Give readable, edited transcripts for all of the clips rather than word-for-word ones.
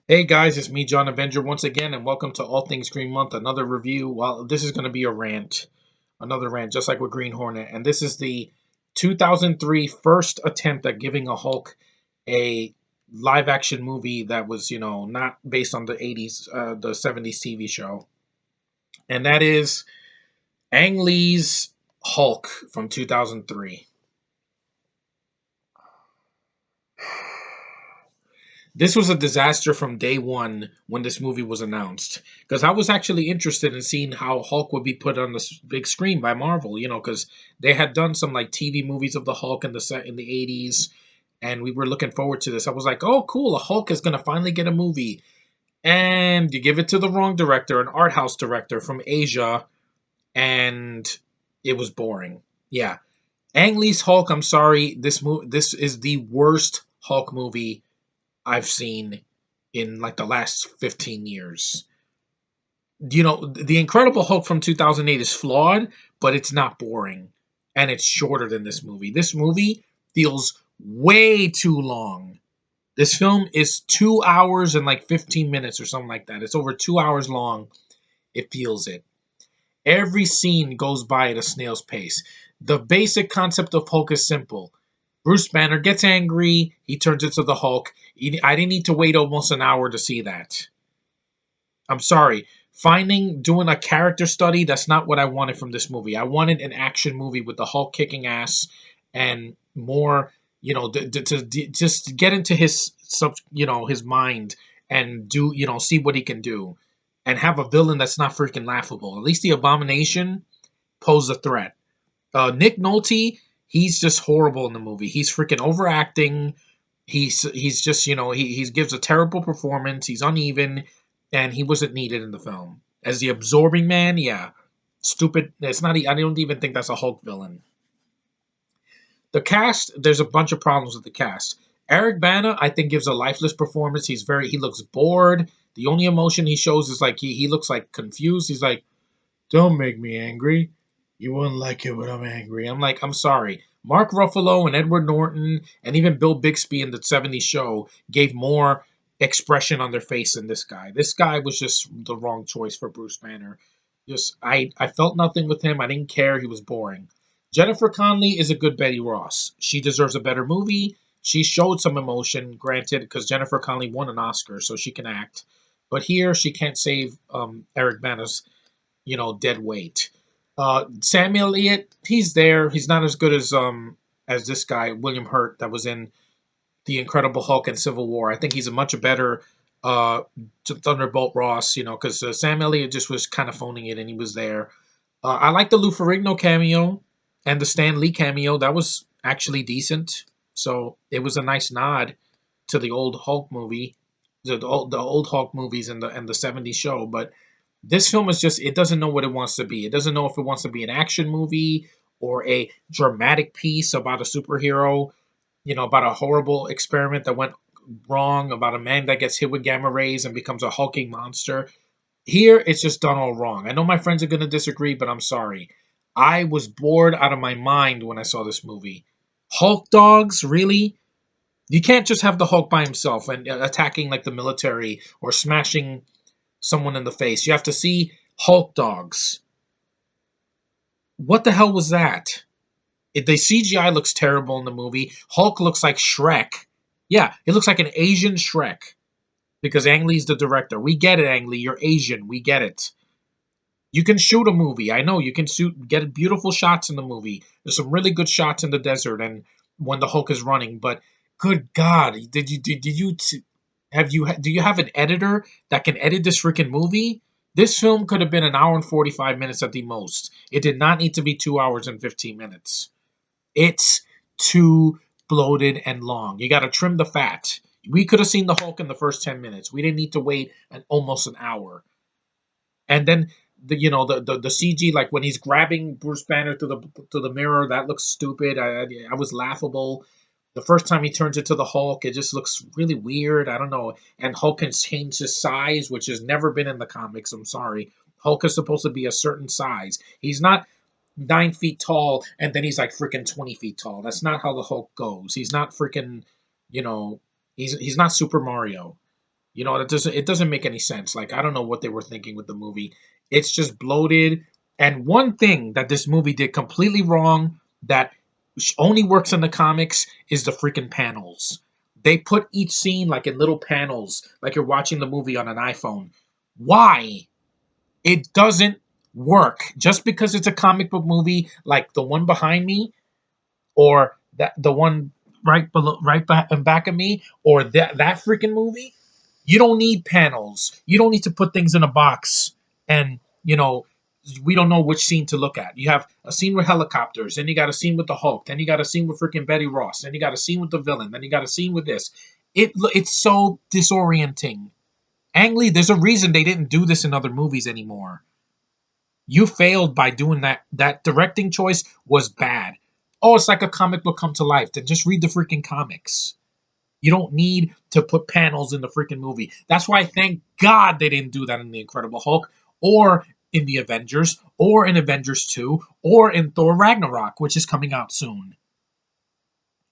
Hey guys, it's me, John Avenger, once again, and welcome to All Things Green Month, another review. Well, this is going to be a rant, another rant, just like with Green Hornet. And this is the 2003 first attempt at giving a Hulk a live action movie that was, not based on the 80s, the 70s TV show. And that is Ang Lee's Hulk from 2003. This was a disaster from day one when this movie was announced. Because I was actually interested in seeing how Hulk would be put on the big screen by Marvel. Because they had done some like TV movies of the Hulk in the set in the 80s, and we were looking forward to this. I was like, oh, cool, a Hulk is gonna finally get a movie. And you give it to the wrong director, an art house director from Asia, and it was boring. Yeah, Ang Lee's Hulk. I'm sorry, this is the worst Hulk movie I've seen in like the last 15 years. The Incredible Hulk from 2008 is flawed, but it's not boring. And it's shorter than this movie. This movie feels way too long. This film is 2 hours and like 15 minutes or something like that. It's over 2 hours long. It feels it. Every scene goes by at a snail's pace. The basic concept of Hulk is simple. Bruce Banner gets angry, he turns into the Hulk. I didn't need to wait almost an hour to see that. I'm sorry. Doing a character study, that's not what I wanted from this movie. I wanted an action movie with the Hulk kicking ass and more, just get into his mind and see what he can do and have a villain that's not freaking laughable. At least the Abomination posed a threat. Nick Nolte, he's just horrible in the movie. He's freaking overacting. He's just he gives a terrible performance. He's uneven, and he wasn't needed in the film as the absorbing man. Yeah, stupid. It's not. I don't even think that's a Hulk villain. The cast, there's a bunch of problems with the cast. Eric Bana, I think, gives a lifeless performance. He looks bored. The only emotion he shows is like he looks like confused. He's like, "Don't make me angry. You wouldn't like it when I'm angry." I'm like, I'm sorry. Mark Ruffalo and Edward Norton and even Bill Bixby in the '70s show gave more expression on their face than this guy. This guy was just the wrong choice for Bruce Banner. I felt nothing with him. I didn't care. He was boring. Jennifer Connelly is a good Betty Ross. She deserves a better movie. She showed some emotion, granted, because Jennifer Connelly won an Oscar, so she can act. But here, she can't save Eric Bana's dead weight. Sam Elliott, he's there. He's not as good as this guy William Hurt that was in the Incredible Hulk and Civil War. I think he's a much better uh, Thunderbolt Ross. Because Sam Elliott just was kind of phoning it, and he was there. I like the Lou Ferrigno cameo and the Stan Lee cameo. That was actually decent. So it was a nice nod to the old Hulk movie, the old Hulk movies and the '70s show. But this film is just, it doesn't know what it wants to be. It doesn't know if it wants to be an action movie or a dramatic piece about a superhero, about a horrible experiment that went wrong, about a man that gets hit with gamma rays and becomes a hulking monster. Here, it's just done all wrong. I know my friends are going to disagree, but I'm sorry. I was bored out of my mind when I saw this movie. Hulk dogs, really? You can't just have the Hulk by himself and attacking like the military or smashing someone in the face. You have to see Hulk dogs. What the hell was that? The CGI looks terrible in the movie. Hulk looks like Shrek. Yeah, it looks like an Asian Shrek because Ang Lee's the director. We get it, Ang Lee. You're Asian. We get it. You can shoot a movie. I know you can get beautiful shots in the movie. There's some really good shots in the desert and when the Hulk is running. But good God, did you have you do you have an editor that can edit this freaking movie? This film could have been an hour and 45 minutes at the most. It did not need to be 2 hours and 15 minutes. It's too bloated and long. You got to trim the fat. We could have seen the Hulk in the first 10 minutes. We didn't need to wait almost an hour. And then the CG, like when he's grabbing Bruce Banner to the mirror, that looks stupid. I was laughable. The first time he turns into the Hulk, it just looks really weird. I don't know. And Hulk can change his size, which has never been in the comics. I'm sorry. Hulk is supposed to be a certain size. He's not 9 feet tall and then he's like freaking 20 feet tall. That's not how the Hulk goes. He's not freaking, you know, he's not Super Mario. It doesn't make any sense. Like I don't know what they were thinking with the movie. It's just bloated. And one thing that this movie did completely wrong that only works in the comics is the freaking panels. They put each scene like in little panels, like you're watching the movie on an iPhone. Why? It doesn't work. Just because it's a comic book movie like the one behind me or that the one right below, right back of me, or that freaking movie. You don't need panels. You don't need to put things in a box, and we don't know which scene to look at. You have a scene with helicopters, then you got a scene with the Hulk, then you got a scene with freaking Betty Ross, then you got a scene with the villain, then you got a scene with this. It's so disorienting. Ang Lee, there's a reason they didn't do this in other movies anymore. You failed by doing that. That directing choice was bad. Oh, it's like a comic book come to life. Then just read the freaking comics. You don't need to put panels in the freaking movie. That's why, thank God, they didn't do that in The Incredible Hulk, or in The Avengers, or in Avengers 2, or in Thor Ragnarok, which is coming out soon.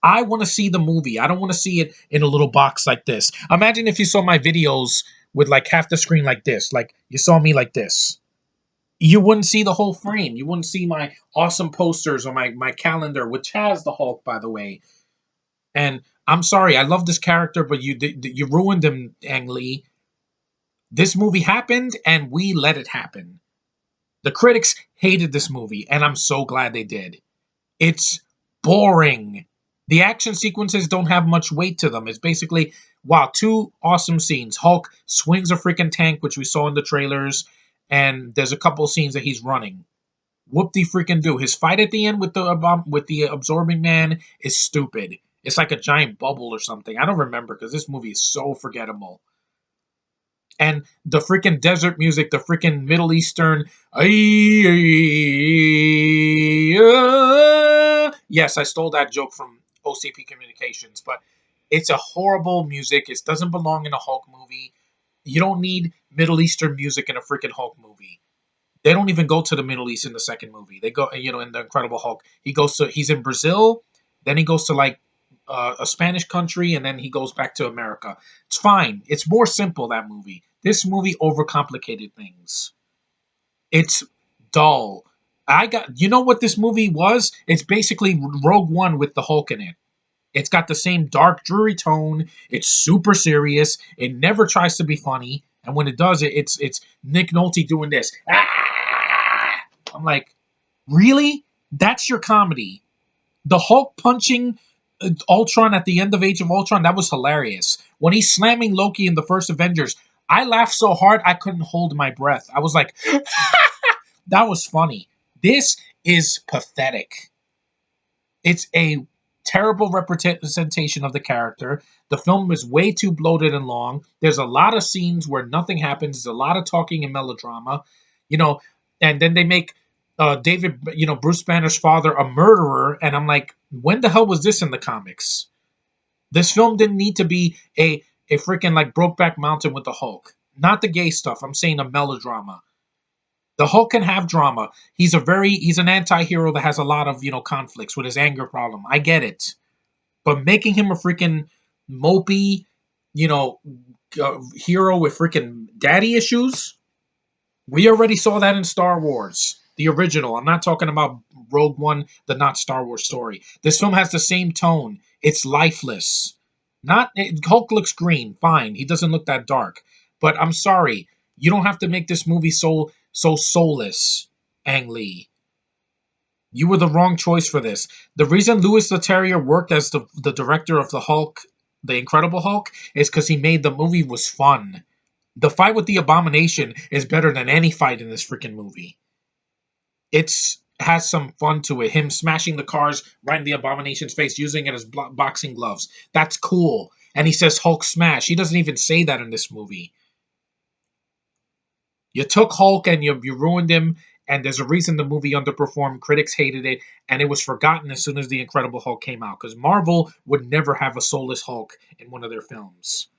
I want to see the movie. I don't want to see it in a little box like this. Imagine if you saw my videos with like half the screen like this, like you saw me like this. You wouldn't see the whole frame. You wouldn't see my awesome posters or my calendar, which has the Hulk, by the way. And I'm sorry, I love this character, but you ruined him, Ang Lee. This movie happened, and we let it happen. The critics hated this movie, and I'm so glad they did. It's boring. The action sequences don't have much weight to them. It's basically, wow, two awesome scenes. Hulk swings a freaking tank, which we saw in the trailers, and there's a couple scenes that he's running. Whoop de freaking do. His fight at the end with the absorbing man is stupid. It's like a giant bubble or something. I don't remember because this movie is so forgettable. And the freaking desert music, the freaking Middle Eastern. Yes, I stole that joke from OCP Communications, but it's a horrible music. It doesn't belong in a Hulk movie. You don't need Middle Eastern music in a freaking Hulk movie. They don't even go to the Middle East in the second movie. They go, in the Incredible Hulk. He's in Brazil, then he goes to like a Spanish country, and then he goes back to America. It's fine. It's more simple, that movie. This movie overcomplicated things. It's dull. You know what this movie was? It's basically Rogue One with the Hulk in it. It's got the same dark, dreary tone. It's super serious. It never tries to be funny, and when it does, it's Nick Nolte doing this. Ah! I'm like, really? That's your comedy? The Hulk punching Ultron at the end of Age of Ultron, that was hilarious. When he's slamming Loki in the first Avengers, I laughed so hard I couldn't hold my breath. I was like, that was funny. This is pathetic. It's a terrible representation of the character. The film is way too bloated and long. There's a lot of scenes where nothing happens. There's a lot of talking and melodrama, you know, and then they make David, Bruce Banner's father, a murderer. And I'm like, when the hell was this in the comics? This film didn't need to be a freaking like Brokeback Mountain with the Hulk. Not the gay stuff. I'm saying a melodrama. The Hulk can have drama. He's an anti-hero that has a lot of, conflicts with his anger problem. I get it. But making him a freaking mopey, you know, hero with freaking daddy issues, we already saw that in Star Wars, the original. I'm not talking about Rogue One, the not Star Wars story. This film has the same tone. It's lifeless. Not Hulk looks green, fine. He doesn't look that dark. But I'm sorry, you don't have to make this movie so soulless, Ang Lee. You were the wrong choice for this. The reason Louis Leterrier worked as the director of the Hulk, the Incredible Hulk, is because he made the movie was fun. The fight with the Abomination is better than any fight in this freaking movie. It's has some fun to it. Him smashing the cars right in the Abomination's face, using it as boxing gloves. That's cool. And he says Hulk smash. He doesn't even say that in this movie. You took Hulk and you ruined him, and there's a reason the movie underperformed. Critics hated it, and it was forgotten as soon as the Incredible Hulk came out, because Marvel would never have a soulless Hulk in one of their films.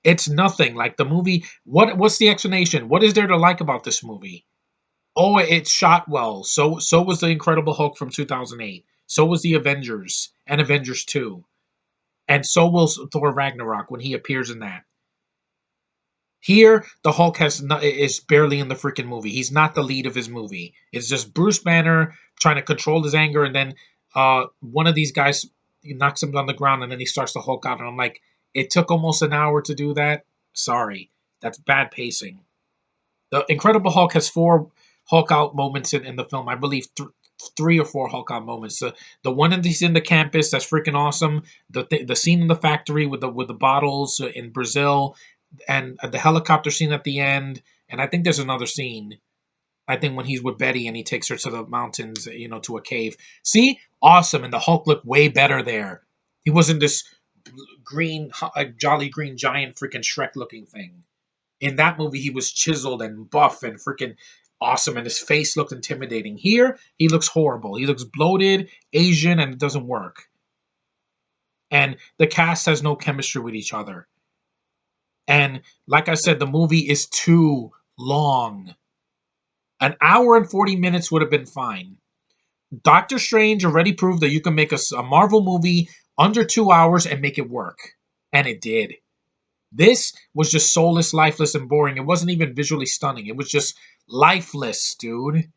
It's nothing like the movie. What's the explanation? What is there to like about this movie? Oh, it's shot well. So was the Incredible Hulk from 2008. So was the Avengers and Avengers 2. and so will Thor Ragnarok when he appears in that. Here, the Hulk is barely in the freaking movie. He's not the lead of his movie. It's just Bruce Banner trying to control his anger, and then one of these guys knocks him on the ground, and then he starts to Hulk out. And I'm like, it took almost an hour to do that. Sorry, that's bad pacing. The Incredible Hulk has four Hulk out moments in the film. I believe three or four Hulk out moments. The one he's in the campus, that's freaking awesome. The scene in the factory with the bottles in Brazil, and the helicopter scene at the end. And I think there's another scene. I think when he's with Betty and he takes her to the mountains, to a cave. See, awesome, and the Hulk looked way better there. He wasn't this green, jolly green giant freaking Shrek looking thing. In that movie, he was chiseled and buff and freaking awesome, and his face looked intimidating. Here, he looks horrible. He looks bloated, Asian, and it doesn't work. And the cast has no chemistry with each other. And like I said, the movie is too long. An hour and 40 minutes would have been fine. Doctor Strange already proved that you can make a Marvel movie under 2 hours and make it work. And it did. This was just soulless, lifeless, and boring. It wasn't even visually stunning. It was just lifeless, dude.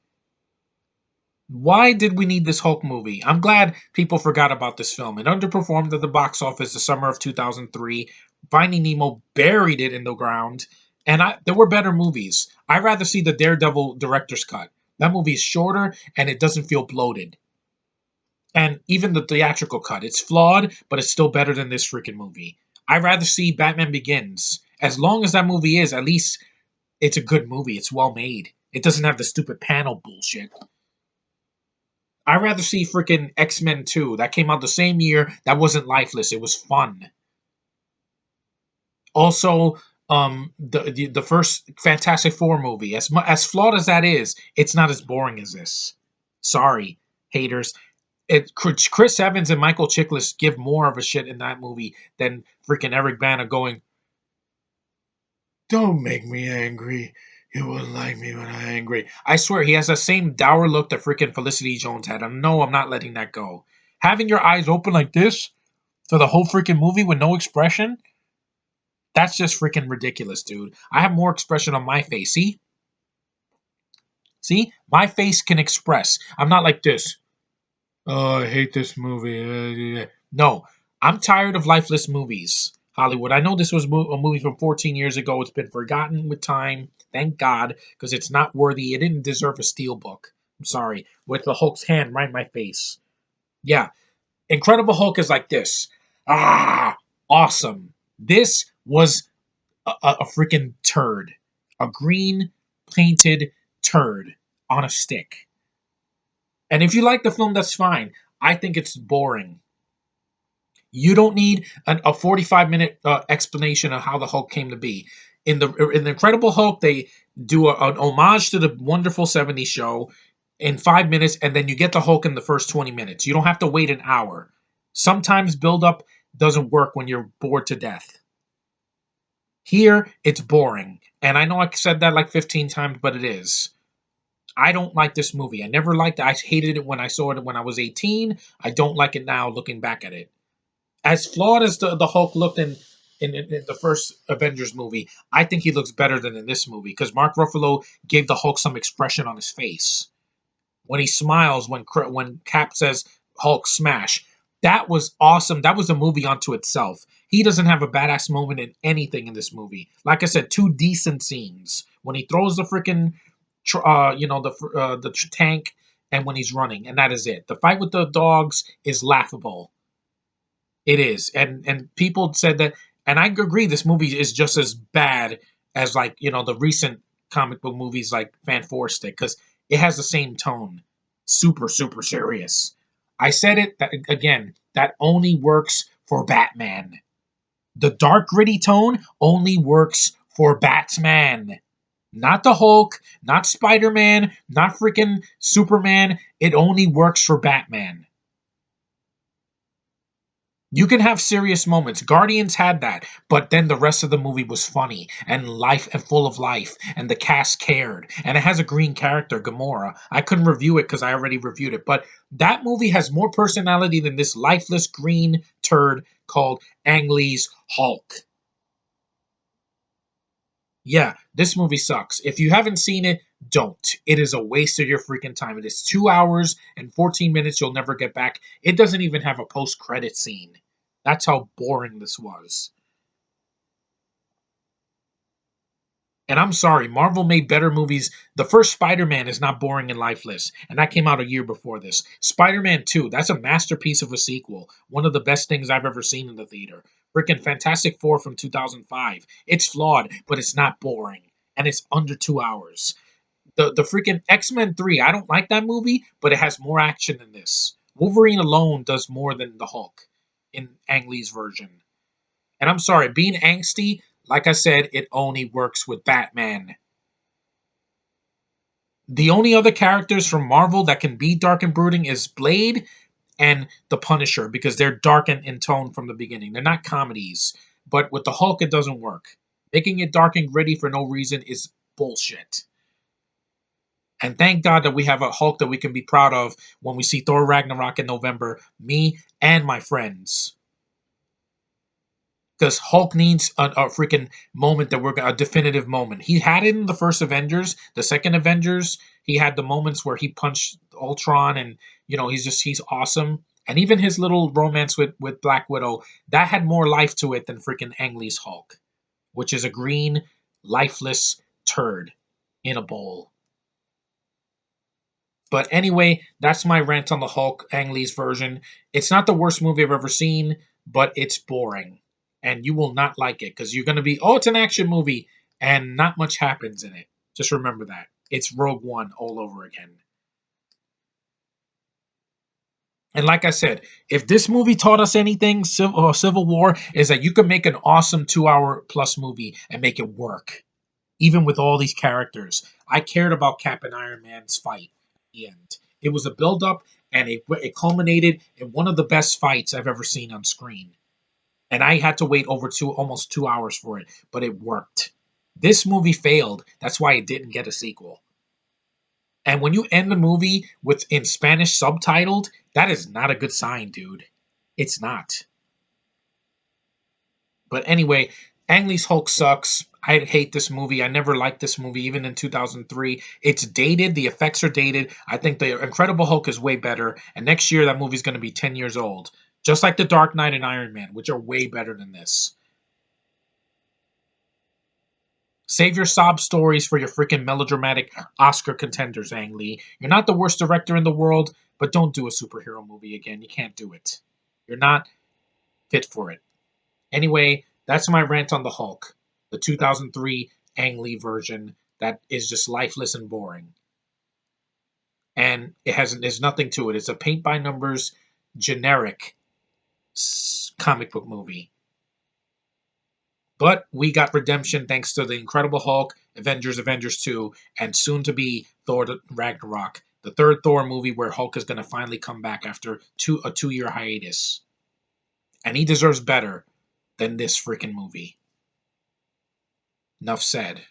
Why did we need this Hulk movie? I'm glad people forgot about this film. It underperformed at the box office the summer of 2003. Finding Nemo buried it in the ground. And there were better movies. I'd rather see the Daredevil director's cut. That movie is shorter and it doesn't feel bloated. And even the theatrical cut, it's flawed, but it's still better than this freaking movie. I'd rather see Batman Begins. As long as that movie is, at least it's a good movie. It's well made. It doesn't have the stupid panel bullshit. I'd rather see freaking X-Men 2. That came out the same year. That wasn't lifeless. It was fun. Also, the first Fantastic Four movie, as flawed as that is, it's not as boring as this. Sorry, haters. Chris Evans and Michael Chiklis give more of a shit in that movie than freaking Eric Bana going, "Don't make me angry. You wouldn't like me when I'm angry." I swear, he has the same dour look that freaking Felicity Jones had. And no, I'm not letting that go. Having your eyes open like this for the whole freaking movie with no expression, that's just freaking ridiculous, dude. I have more expression on my face. See? See? My face can express. I'm not like this. "Oh, I hate this movie." No, I'm tired of lifeless movies. Hollywood. I know this was a movie from 14 years ago. It's been forgotten with time. Thank God, because it's not worthy. It didn't deserve a steelbook. I'm sorry. With the Hulk's hand right in my face. Yeah. Incredible Hulk is like this. Ah, awesome. This was a freaking turd. A green painted turd on a stick. And if you like the film, that's fine. I think it's boring. You don't need a 45-minute explanation of how the Hulk came to be. In the Incredible Hulk, they do an homage to the wonderful '70s show in 5 minutes, and then you get the Hulk in the first 20 minutes. You don't have to wait an hour. Sometimes build up doesn't work when you're bored to death. Here, it's boring. And I know I said that like 15 times, but it is. I don't like this movie. I never liked it. I hated it when I saw it when I was 18. I don't like it now looking back at it. As flawed as the Hulk looked in the first Avengers movie, I think he looks better than in this movie because Mark Ruffalo gave the Hulk some expression on his face. When he smiles, when Cap says Hulk smash, that was awesome. That was a movie unto itself. He doesn't have a badass moment in anything in this movie. Like I said, two decent scenes when he throws the freaking, the tank, and when he's running, and that is it. The fight with the dogs is laughable. It is, and people said that, and I agree. This movie is just as bad as the recent comic book movies like Fan Four Stick because it has the same tone, super super serious. I said it that, again. That only works for Batman. The dark gritty tone only works for Batman, not the Hulk, not Spider Man, not freaking Superman. It only works for Batman. You can have serious moments. Guardians had that, but then the rest of the movie was funny and life and full of life, and the cast cared. And it has a green character, Gamora. I couldn't review it because I already reviewed it, but that movie has more personality than this lifeless green turd called Ang Lee's Hulk. Yeah, this movie sucks. If you haven't seen it, don't. It is a waste of your freaking time. It is 2 hours and 14 minutes you'll never get back. It doesn't even have a post credit scene. That's how boring this was. And I'm sorry, Marvel made better movies. The first Spider Man is not boring and lifeless, and that came out a year before this. Spider Man 2, that's a masterpiece of a sequel. One of the best things I've ever seen in the theater. Freaking Fantastic Four from 2005. It's flawed, but it's not boring. And it's under 2 hours. The freaking X-Men 3, I don't like that movie, but it has more action than this. Wolverine alone does more than the Hulk in Ang Lee's version. And I'm sorry, being angsty, like I said, it only works with Batman. The only other characters from Marvel that can be dark and brooding is Blade and the Punisher because they're dark and in tone from the beginning. They're not comedies. But with the Hulk, it doesn't work. Making it dark and gritty for no reason is bullshit. And thank God that we have a Hulk that we can be proud of when we see Thor Ragnarok in November, me and my friends. Because Hulk needs a freaking moment that a definitive moment. He had it in the first Avengers, the second Avengers. He had the moments where he punched Ultron, and he's awesome. And even his little romance with Black Widow that had more life to it than freaking Ang Lee's Hulk, which is a green, lifeless turd in a bowl. But anyway, that's my rant on the Hulk Ang Lee's version. It's not the worst movie I've ever seen, but it's boring. And you will not like it because you're going to be, oh, it's an action movie, and not much happens in it. Just remember that. It's Rogue One all over again. And like I said, if this movie taught us anything, Civil War, is that you can make an awesome 2 hour plus movie and make it work, even with all these characters. I cared about Cap and Iron Man's fight at the end. It was a build up and it culminated in one of the best fights I've ever seen on screen. And I had to wait over almost 2 hours for it, but it worked. This movie failed. That's why it didn't get a sequel. And when you end the movie with in Spanish subtitled, that is not a good sign, dude. It's not. But anyway, Ang Lee's Hulk sucks. I hate this movie. I never liked this movie, even in 2003. It's dated. The effects are dated. I think the Incredible Hulk is way better. And next year, that movie's going to be 10 years old. Just like The Dark Knight and Iron Man, which are way better than this. Save your sob stories for your freaking melodramatic Oscar contenders, Ang Lee. You're not the worst director in the world, but don't do a superhero movie again. You can't do it. You're not fit for it. Anyway, that's my rant on the Hulk, the 2003 Ang Lee version that is just lifeless and boring. And there's nothing to it. It's a paint by numbers generic comic book movie. But we got redemption thanks to the Incredible Hulk, Avengers 2, and soon to be Thor Ragnarok, the third Thor movie where Hulk is going to finally come back after a 2 year hiatus. And he deserves better than this freaking movie. Enough said.